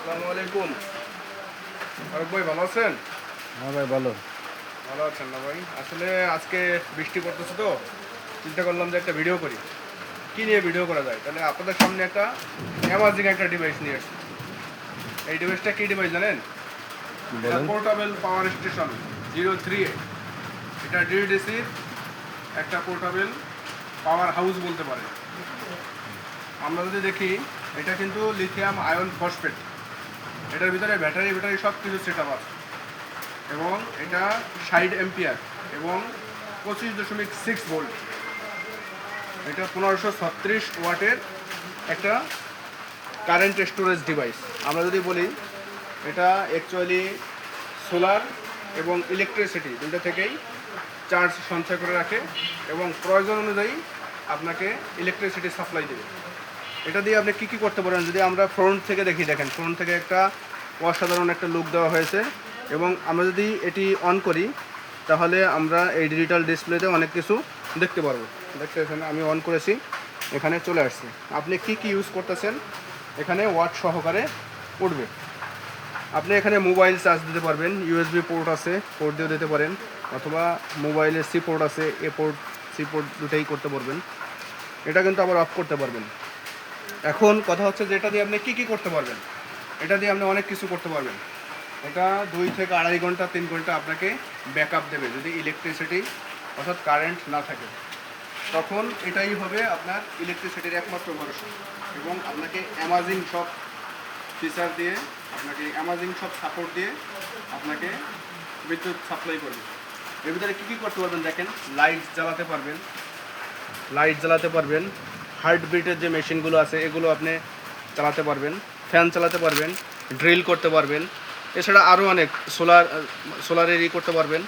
আসসালামু আলাইকুম। ফারুক ভাই ভালো আছেন? হ্যাঁ ভাই ভালো। ভালো আছেন না ভাই? আসলে আজকে বৃষ্টি পড়তেছে তো চিন্তা করলাম যে একটা ভিডিও করি। কি নিয়ে ভিডিও করা যায়? তাহলে আপনাদের সামনে একটা অ্যামাজিং একটা ডিভাইস নিয়ে আসছি। এই ডিভাইসটা কি ডিভাইস জানেন? এটা বলেন। Portable power station 03A। এটা ডিডিসির একটা পোর্টেবল পাওয়ার হাউস বলতে পারে। আমরা যদি দেখি এটা কিন্তু লিথিয়াম আয়ন ফসফেট। এটার ভিতরে ব্যাটারি সব কিছু সেট আপ আছে এবং এটা 60 এম্পিয়ার এবং 25.6 ভোল্ট। এটা 1536 ওয়াটের একটা কারেন্ট স্টোরেজ ডিভাইস। আমরা যদি বলি এটা অ্যাকচুয়ালি সোলার এবং ইলেকট্রিসিটি দুটো থেকেই চার্জ সঞ্চয় করে রাখে এবং প্রয়োজন অনুযায়ী আপনাকে ইলেকট্রিসিটি সাপ্লাই দেবে। এটা দিয়ে আপনি কী কী করতে পারেন যদি আমরা ফ্রন্ট থেকে দেখি, দেখেন ফ্রন্ট থেকে একটা অসাধারণ একটা লুক দেওয়া হয়েছে এবং আমরা যদি এটি অন করি তাহলে আমরা এই ডিজিটাল ডিসপ্লেতে অনেক কিছু দেখতে পারবো। দেখতে পাচ্ছেন আমি অন করেছি, এখানে চলে আসছে। আপনি কি কি ইউজ করতেছেন এখানে ওয়াট সহকারে উঠবে। আপনি এখানে মোবাইল চার্জ দিতে পারবেন, ইউএসবি পোর্ট আছে, পোর্ট দিয়েও দিতে পারেন, অথবা মোবাইলের সি পোর্ট আছে, এ পোর্ট সি পোর্ট দুটাই করতে পারবেন। এটা কিন্তু আবার অফ করতে পারবেন। এখন কথা হচ্ছে যে এটা দিয়ে আপনি কী কী করতে পারবেন। এটা দিয়ে আপনি অনেক কিছু করতে পারবেন। এটা 2 থেকে 2.5 ঘন্টা 3 ঘন্টা আপনাকে ব্যাকআপ দেবে যদি ইলেকট্রিসিটি অর্থাৎ কারেন্ট না থাকে। তখন এটাই হবে আপনার ইলেকট্রিসিটির একমাত্র ভরসা এবং আপনাকে অ্যামাজিং সব ফিচার দিয়ে, আপনাকে অ্যামাজিং সব সাপোর্ট দিয়ে আপনাকে বিদ্যুৎ সাপ্লাই করবে। এর ভিতরে কী কী করতে পারবেন দেখেন, লাইট জ্বালাতে পারবেন, হার্টবিটের যে মেশিনগুলো আছে এগুলো আপনি চালাতে পারবেন, ফ্যান চালাতে পারবেন, ড্রিল করতে পারবেন। এছাড়া আরও অনেক সোলারের করতে পারবেন।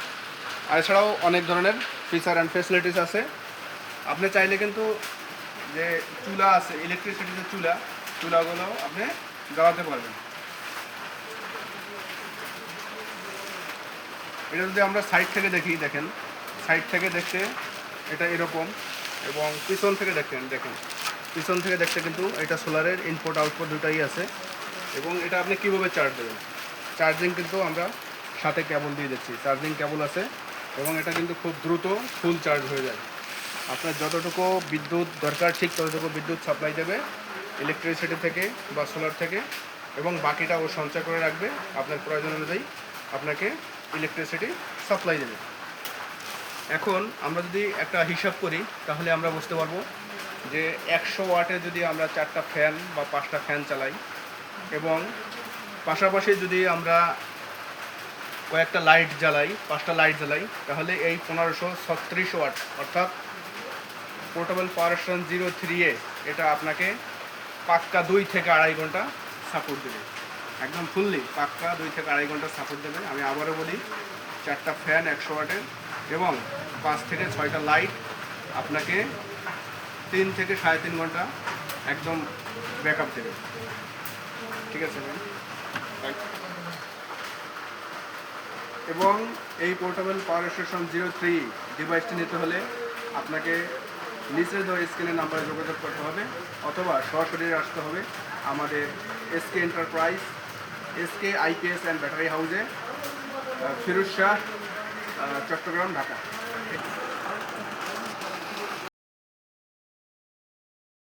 আর এছাড়াও অনেক ধরনের ফিচার অ্যান্ড ফেসিলিটিস আছে। আপনি চাইলে কিন্তু যে চুলা আছে, ইলেকট্রিসিটির যে চুলাগুলো আপনি জ্বালাতে পারবেন। এটা যদি আমরা সাইড থেকে দেখি, দেখেন সাইড থেকে দেখতে এটা এরকম এবং পিছন থেকে দেখেন পিছন থেকে দেখতে কিন্তু এটা সোলারের ইনপুট আউটপুট দুটাই আছে এবং এটা আপনি কীভাবে চার্জ দেবেন। চার্জিং কিন্তু আমরা সাথে কেবল দিয়ে দিচ্ছি, চার্জিং কেবল আছে এবং এটা কিন্তু খুব দ্রুত ফুল চার্জ হয়ে যায়। আপনার যতটুকু বিদ্যুৎ দরকার ঠিক ততটুকু বিদ্যুৎ সাপ্লাই দেবে ইলেকট্রিসিটি থেকে বা সোলার থেকে এবং বাকিটা ও সঞ্চয় করে রাখবে, আপনার প্রয়োজন অনুযায়ী আপনাকে ইলেকট্রিসিটি সাপ্লাই দেবে। এখন আমরা যদি একটা হিসাব করি তাহলে আমরা বুঝতে পারবো যে 100 ওয়াটে যদি আমরা 4টা ফ্যান বা 5টা ফ্যান চালাই এবং পাশাপাশি যদি আমরা কয়েকটা লাইট জ্বালাই, 5টা লাইট জ্বালাই, তাহলে এই 1536 ওয়াট অর্থাৎ পোর্টেবল পাওয়ার স্টেশন 03A এটা আপনাকে পাক্কা 2 থেকে 2.5 ঘন্টা সাপোর্ট দেবে। একদম ফুললি পাক্কা 2 থেকে 2.5 ঘন্টা সাপোর্ট দেবে। আমি আবারও বলি, 4টা ফ্যান 100 ওয়াটের এবং 5 থেকে 6টা লাইট আপনাকে 3 থেকে 3.5 ঘন্টা একদম ব্যাকআপ দেবে। ঠিক আছে ম্যাম। এবং এই পোর্টেবল পাওয়ার স্টেশন 03 ডিভাইসটি নিতে হলে আপনাকে নিচের দেওয়া স্ক্রিনের নাম্বারে যোগাযোগ করতে হবে অথবা সরাসরি আসতে হবে আমাদের SK enterprise, SK IPS and battery হাউসে, ফিরোজ শাহ, চট্টগ্রাম, ঢাকা।